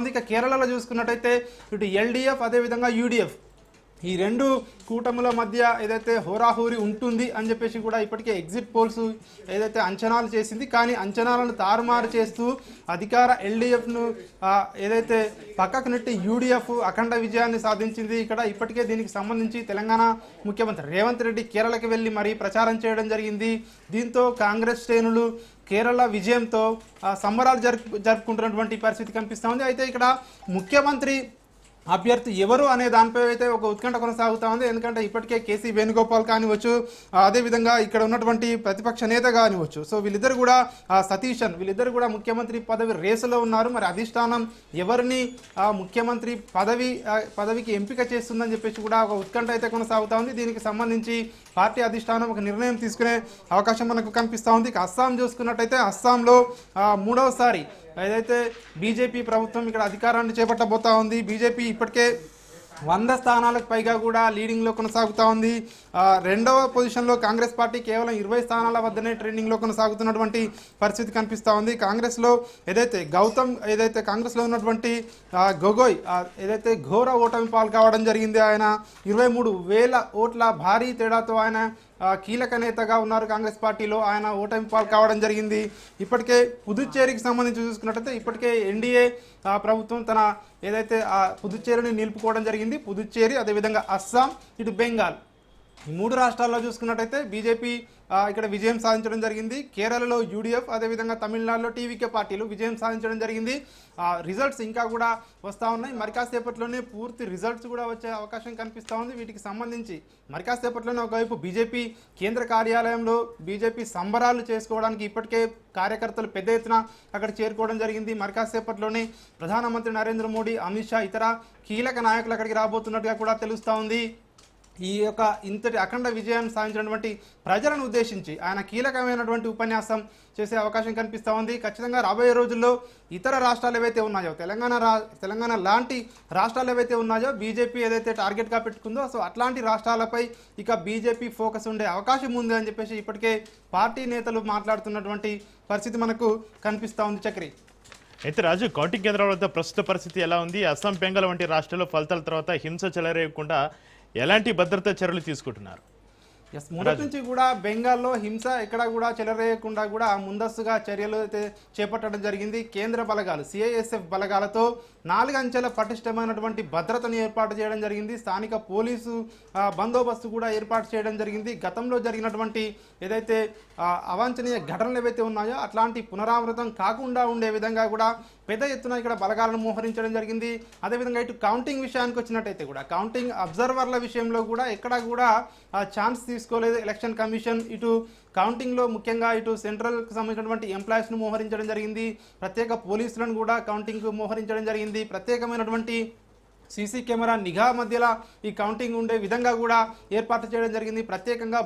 ఉంది. ఇక కేరళలో చూసుకున్నట్టయితే ఇటు ఎల్డీఎఫ్ అదేవిధంగా యూడీఎఫ్ ఈ రెండు కూటముల మధ్య ఏదైతే హోరాహోరీ ఉంటుంది అని చెప్పేసి కూడా ఇప్పటికే ఎగ్జిట్ పోల్స్ ఏదైతే అంచనాలు చేసింది. కానీ అంచనాలను తారుమారు చేస్తూ అధికార ఎల్డీఎఫ్ను ఏదైతే పక్కకు నెట్టి యూడీఎఫ్ అఖండ విజయాన్ని సాధించింది. ఇక్కడ ఇప్పటికే దీనికి సంబంధించి తెలంగాణ ముఖ్యమంత్రి రేవంత్ రెడ్డి కేరళకి వెళ్ళి మరీ ప్రచారం చేయడం జరిగింది. దీంతో కాంగ్రెస్ శ్రేణులు కేరళ విజయంతో సంబరాలు జరుపుకుంటున్నటువంటి పరిస్థితి కనిపిస్తూ ఉంది. అయితే ఇక్కడ ముఖ్యమంత్రి అభ్యర్థి ఎవరు అనే దానిపై అయితే ఒక ఉత్కంఠ కొనసాగుతూ ఉంది. ఎందుకంటే ఇప్పటికే కేసీ వేణుగోపాల్ కానివచ్చు, అదేవిధంగా ఇక్కడ ఉన్నటువంటి ప్రతిపక్ష నేత కానివచ్చు, సో వీళ్ళిద్దరు కూడా సతీశన్ వీళ్ళిద్దరు కూడా ముఖ్యమంత్రి పదవి రేసులో ఉన్నారు. మరి అధిష్టానం ఎవరిని ముఖ్యమంత్రి పదవికి ఎంపిక చేస్తుందని చెప్పేసి కూడా ఒక ఉత్కంఠ అయితే కొనసాగుతూ ఉంది. దీనికి సంబంధించి పార్టీ అధిష్టానం ఒక నిర్ణయం తీసుకునే అవకాశం మనకు కనిపిస్తూ ఉంది. అస్సాం చూసుకున్నట్టయితే అస్సాంలో మూడవసారి ఏదైతే బీజేపీ ప్రభుత్వం ఇక్కడ అధికారాన్ని చేపట్టబోతా ఉంది. బీజేపీ ఇప్పటికే 100 స్థానాలకు పైగా కూడా లీడింగ్లో కొనసాగుతూ ఉంది. రెండవ పొజిషన్లో కాంగ్రెస్ పార్టీ కేవలం 20 స్థానాల వద్దనే ట్రెండింగ్లో కొనసాగుతున్నటువంటి పరిస్థితి కనిపిస్తూ ఉంది. కాంగ్రెస్లో ఏదైతే కాంగ్రెస్లో ఉన్నటువంటి గొగోయ్ ఏదైతే ఘోర ఓటమి పాలు కావడం జరిగింది. ఆయన 23,000 ఓట్ల భారీ తేడాతో ఆయన కీలక నేతగా ఉన్నారు. కాంగ్రెస్ పార్టీలో ఆయన ఓటమి పాలు కావడం జరిగింది. ఇప్పటికే పుదుచ్చేరికి సంబంధించి చూసుకున్నట్టయితే ఇప్పటికే ఎన్డీఏ ప్రభుత్వం తన ఏదైతే పుదుచ్చేరిని నిలుపుకోవడం జరిగింది. పుదుచ్చేరి అదేవిధంగా అస్సాం ఇటు బెంగాల్ ఈ 3 రాష్ట్రాల్లో చూసుకున్నట్టయితే బీజేపీ ఇక్కడ విజయం సాధించడం జరిగింది. కేరళలో యూడీఎఫ్ అదేవిధంగా తమిళనాడులో టీవీకే పార్టీలు విజయం సాధించడం జరిగింది. రిజల్ట్స్ ఇంకా కూడా వస్తూ ఉన్నాయి. మరి కాసేపట్లోనే పూర్తి రిజల్ట్స్ కూడా వచ్చే అవకాశం కనిపిస్తూ ఉంది. వీటికి సంబంధించి మరి కాసేపట్లోనే ఒకవైపు బీజేపీ కేంద్ర కార్యాలయంలో బీజేపీ సంబరాలు చేసుకోవడానికి ఇప్పటికే కార్యకర్తలు పెద్ద ఎత్తున అక్కడ చేరుకోవడం జరిగింది. మరి కాసేపట్లోనే ప్రధానమంత్రి నరేంద్ర మోడీ, అమిత్ షా ఇతర కీలక నాయకులు అక్కడికి రాబోతున్నట్టుగా కూడా తెలుస్తూ ఉంది. ఈ యొక్క ఇంతటి అఖండ విజయాన్ని సాధించినటువంటి ప్రజలను ఉద్దేశించి ఆయన కీలకమైనటువంటి ఉపన్యాసం చేసే అవకాశం కనిపిస్తూ ఉంది. ఖచ్చితంగా రాబోయే రోజుల్లో ఇతర రాష్ట్రాలు ఏవైతే ఉన్నాయో తెలంగాణ లాంటి రాష్ట్రాలు ఏవైతే ఉన్నాయో బీజేపీ ఏదైతే టార్గెట్గా పెట్టుకుందో సో అట్లాంటి రాష్ట్రాలపై ఇక బీజేపీ ఫోకస్ ఉండే అవకాశం ఉంది అని చెప్పేసి ఇప్పటికే పార్టీ నేతలు మాట్లాడుతున్నటువంటి పరిస్థితి మనకు కనిపిస్తూ ఉంది. చక్రి అయితే రాజు, కౌంటింగ్ కేంద్రాల వద్ద ప్రస్తుత పరిస్థితి ఎలా ఉంది? అస్సాం, బెంగాల్ వంటి రాష్ట్రాల్లో ఫలితాల తర్వాత హింస చెలరేయకుండా ఎలాంటి భద్రతా చర్యలు తీసుకుంటున్నారు? మొదటి నుంచి కూడా బెంగాల్లో హింస ఎక్కడ కూడా చెలరేయకుండా కూడా ముందస్తుగా చర్యలు అయితే చేపట్టడం జరిగింది. కేంద్ర బలగాలు సిఐఎస్ఎఫ్ బలగాలతో 4 అంచెల పటిష్టమైనటువంటి భద్రతను ఏర్పాటు చేయడం జరిగింది. స్థానిక పోలీసు బందోబస్తు కూడా ఏర్పాటు చేయడం జరిగింది. గతంలో జరిగినటువంటి ఏదైతే అవాంఛనీయ ఘటనలు ఏవైతే ఉన్నాయో అట్లాంటి పునరావృతం కాకుండా ఉండే విధంగా కూడా పెద్ద ఎత్తున ఇక్కడ బలగాలను మోహరించడం జరిగింది. అదేవిధంగా ఇటు కౌంటింగ్ విషయానికి వచ్చినట్టయితే కూడా కౌంటింగ్ అబ్జర్వర్ల విషయంలో కూడా ఎక్కడ కూడా ఛాన్స్ తీసుకోలేదు ఎలక్షన్ కమిషన్. ఇటు కౌంటింగ్లో ముఖ్యంగా ఇటు సెంట్రల్కి సంబంధించినటువంటి ఎంప్లాయీస్ను మోహరించడం జరిగింది. ప్రత్యేక పోలీసులను కూడా కౌంటింగ్కు మోహరించడం జరిగింది. ప్రత్యేకమైనటువంటి సీసీ కెమెరా నిఘా మధ్యలో ఈ కౌంటింగ్ ఉండే విధంగా కూడా ఏర్పాటు చేయడం జరిగింది. ప్రత్యేకంగా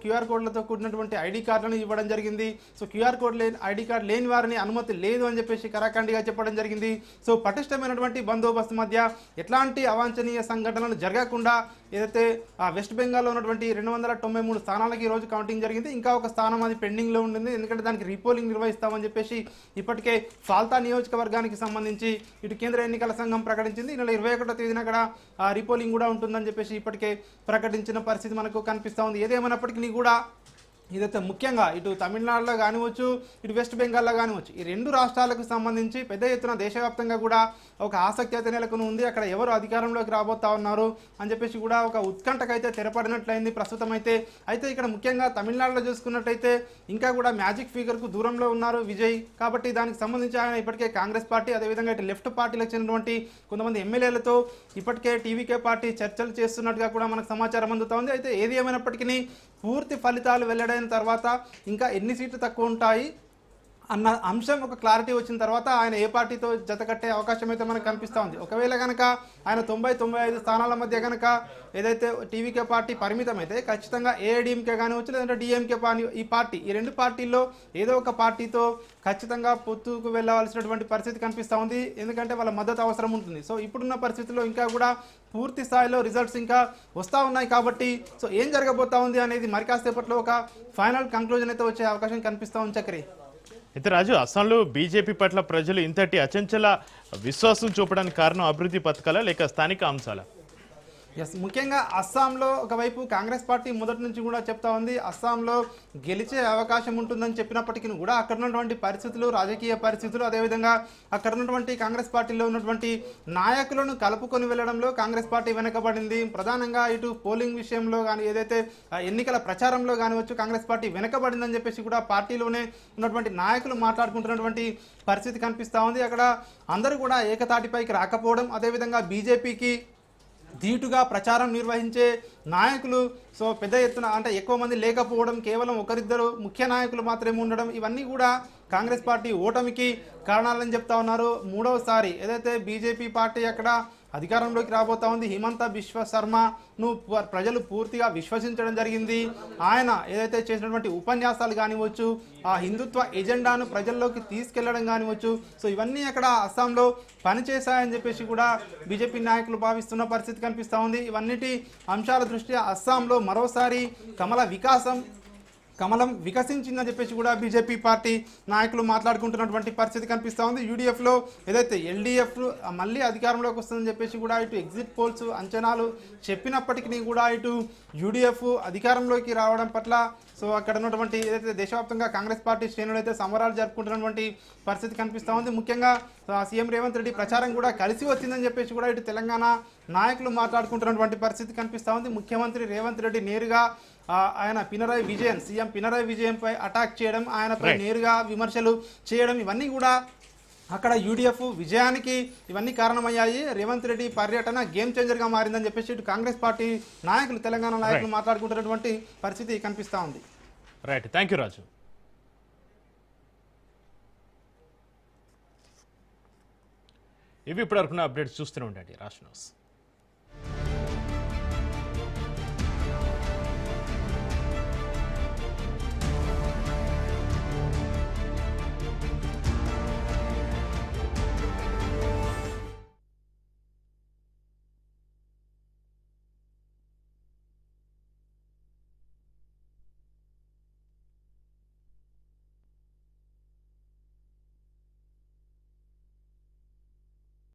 క్యూఆర్ కోడ్లతో కూడినటువంటి ఐడి కార్డులను ఇవ్వడం జరిగింది. సో ఐడి కార్డు లేని వారిని అనుమతి లేదు అని చెప్పేసి కరాఖండిగా చెప్పడం జరిగింది. సో పటిష్టమైనటువంటి బందోబస్తు మధ్య ఎట్లాంటి అవాంఛనీయ సంఘటనలు జరగకుండా ఏదైతే వెస్ట్ బెంగాల్లో ఉన్నటువంటి 293 స్థానాలకి ఈరోజు కౌంటింగ్ జరిగింది. ఇంకా ఒక స్థానం అది పెండింగ్లో ఉండింది. ఎందుకంటే దానికి రీపోలింగ్ నిర్వహిస్తామని చెప్పేసి ఇప్పటికే ఫాల్తా నియోజకవర్గానికి సంబంధించి ఇటు కేంద్ర ఎన్నికల సంఘం ప్రకటించింది. ఈ నెల 21వ తేదీన అక్కడ రీపోలింగ్ కూడా ఉంటుందని చెప్పేసి ఇప్పటికే ప్రకటించిన పరిస్థితి మనకు కనిపిస్తూ ఉంది. ఏదేమైనప్పటికీ కూడా ఇదైతే ముఖ్యంగా ఇటు తమిళనాడులో కానివచ్చు ఇటు వెస్ట్ బెంగాల్లో కానివచ్చు ఈ 2 రాష్ట్రాలకు సంబంధించి పెద్ద ఎత్తున దేశవ్యాప్తంగా కూడా ఒక ఆసక్తి అయితే నెలకొని ఉంది. అక్కడ ఎవరు అధికారంలోకి రాబోతా ఉన్నారు అని చెప్పేసి కూడా ఒక ఉత్కంఠకైతే తెరపడినట్లయింది ప్రస్తుతం అయితే. ఇక్కడ ముఖ్యంగా తమిళనాడులో చూసుకున్నట్టయితే ఇంకా కూడా మ్యాజిక్ ఫిగర్కు దూరంలో ఉన్నారు విజయ్. కాబట్టి దానికి సంబంధించి ఆయన ఇప్పటికే కాంగ్రెస్ పార్టీ అదేవిధంగా ఇటు లెఫ్ట్ పార్టీలకు చెందినటువంటి కొంతమంది ఎమ్మెల్యేలతో ఇప్పటికే టీవీకే పార్టీ చర్చలు చేస్తున్నట్టుగా కూడా మనకు సమాచారం అందుతూ ఉంది. అయితే ఏది ఏమైనప్పటికీ పూర్తి ఫలితాలు వెల్లడైన తర్వాత ఇంకా ఎన్ని సీట్లు తక్కువ ఉంటాయి అన్న అంశం ఒక క్లారిటీ వచ్చిన తర్వాత ఆయన ఏ పార్టీతో జతకట్టే అవకాశం అయితే మనకు కనిపిస్తూ ఉంది. ఒకవేళ కనుక ఆయన 90-95 స్థానాల మధ్య కనుక ఏదైతే టీవీకే పార్టీ పరిమితం అయితే ఖచ్చితంగా ఏఐడిఎంకే కానివచ్చు లేదంటే డిఎంకే ఈ 2 పార్టీల్లో ఏదో ఒక పార్టీతో ఖచ్చితంగా పొత్తుకు వెళ్ళవలసినటువంటి పరిస్థితి కనిపిస్తూ ఉంది. ఎందుకంటే వాళ్ళ మద్దతు అవసరం ఉంటుంది. సో ఇప్పుడున్న పరిస్థితుల్లో ఇంకా కూడా పూర్తి స్థాయిలో రిజల్ట్స్ ఇంకా వస్తూ ఉన్నాయి కాబట్టి సో ఏం జరగబోతా ఉంది అనేది మరి కాసేపట్లో ఒక ఫైనల్ కంక్లూజన్ అయితే వచ్చే అవకాశం కనిపిస్తూ ఉంది. చక్రి అయితే రాజు, అస్సాంలో బీజేపీ పట్ల ప్రజలు ఇంతటి అచంచల విశ్వాసం చూపడానికి కారణం అభివృద్ధి పథకాలా లేక స్థానిక అంశాలా? ఎస్, ముఖ్యంగా అస్సాంలో ఒకవైపు కాంగ్రెస్ పార్టీ మొదటి నుంచి కూడా చెప్తా ఉంది అస్సాంలో గెలిచే అవకాశం ఉంటుందని చెప్పినప్పటికీ కూడా అక్కడ ఉన్నటువంటి పరిస్థితులు, రాజకీయ పరిస్థితులు, అదేవిధంగా అక్కడ ఉన్నటువంటి కాంగ్రెస్ పార్టీలో ఉన్నటువంటి నాయకులను కలుపుకొని వెళ్ళడంలో కాంగ్రెస్ పార్టీ వెనకబడింది. ప్రధానంగా ఇటు పోలింగ్ విషయంలో కానీ ఏదైతే ఎన్నికల ప్రచారంలో కానివచ్చు కాంగ్రెస్ పార్టీ వెనకబడిందని చెప్పేసి కూడా పార్టీలోనే ఉన్నటువంటి నాయకులు మాట్లాడుకుంటున్నటువంటి పరిస్థితి కనిపిస్తూ ఉంది. అక్కడ అందరూ కూడా ఏకతాటిపైకి రాకపోవడం, అదేవిధంగా బీజేపీకి ధీటుగా ప్రచారం నిర్వహించే నాయకులు పెద్ద ఎత్తున అంటే ఎక్కువ మంది లేకపోవడం, కేవలం ఒకరిద్దరు ముఖ్య నాయకులు మాత్రమే ఉండడం, ఇవన్నీ కూడా కాంగ్రెస్ పార్టీ ఓటమికి కారణాలని చెప్తా ఉన్నారు. మూడవసారి ఏదైతే బీజేపీ పార్టీ అక్కడ అధికారంలోకి రాబోతా ఉంది, హిమంత బిశ్వ శర్మను ప్రజలు పూర్తిగా విశ్వసించడం జరిగింది. ఆయన ఏదైతే చేసినటువంటి ఉపన్యాసాలు కానివచ్చు, ఆ హిందుత్వ ఎజెండాను ప్రజల్లోకి తీసుకెళ్లడం కానివచ్చు, ఇవన్నీ అక్కడ అస్సాంలో పనిచేశాయని చెప్పేసి కూడా బీజేపీ నాయకులు భావిస్తున్న పరిస్థితి కనిపిస్తూ ఉంది. ఇవన్నిటి అంశాల దృష్ట్యా అస్సాంలో మరోసారి కమలం వికసించిందని చెప్పేసి కూడా బీజేపీ పార్టీ నాయకులు మాట్లాడుకుంటున్నటువంటి పరిస్థితి కనిపిస్తూ ఉంది. యూడీఎఫ్లో ఏదైతే ఎల్డీఎఫ్ మళ్ళీ అధికారంలోకి వస్తుందని చెప్పేసి కూడా ఇటు ఎగ్జిట్ పోల్స్ అంచనాలు చెప్పినప్పటికీ కూడా ఇటు యూడీఎఫ్ అధికారంలోకి రావడం పట్ల అక్కడ ఉన్నటువంటి ఏదైతే దేశవ్యాప్తంగా కాంగ్రెస్ పార్టీ శ్రేణులు అయితే సంబరాలు జరుపుకుంటున్నటువంటి పరిస్థితి కనిపిస్తూ ఉంది. ముఖ్యంగా సీఎం రేవంత్ రెడ్డి ప్రచారం కూడా కలిసి వచ్చిందని చెప్పేసి కూడా ఇటు తెలంగాణ నాయకులు మాట్లాడుకుంటున్నటువంటి పరిస్థితి కనిపిస్తూ ఉంది. ముఖ్యమంత్రి రేవంత్ రెడ్డి నేరుగా ఆయన సీఎం పినరాయి విజయన్పై అటాక్ చేయడం, ఆయనపై నేరుగా విమర్శలు చేయడం, ఇవన్నీ కూడా అక్కడ యూడీఎఫ్ విజయానికి ఇవన్నీ కారణమయ్యాయి. రేవంత్ రెడ్డి పర్యటన గేమ్ చేంజర్గా మారిందని చెప్పేసి ఇటు కాంగ్రెస్ పార్టీ నాయకులు, తెలంగాణ నాయకులు మాట్లాడుకుంటున్నటువంటి పరిస్థితి కనిపిస్తూ ఉంది. రైట్, థ్యాంక్ యూ రాజు. ఇవి ఇప్పటివరకు అప్డేట్స్ చూస్తూనే ఉండండి రాష్ట్ర న్యూస్.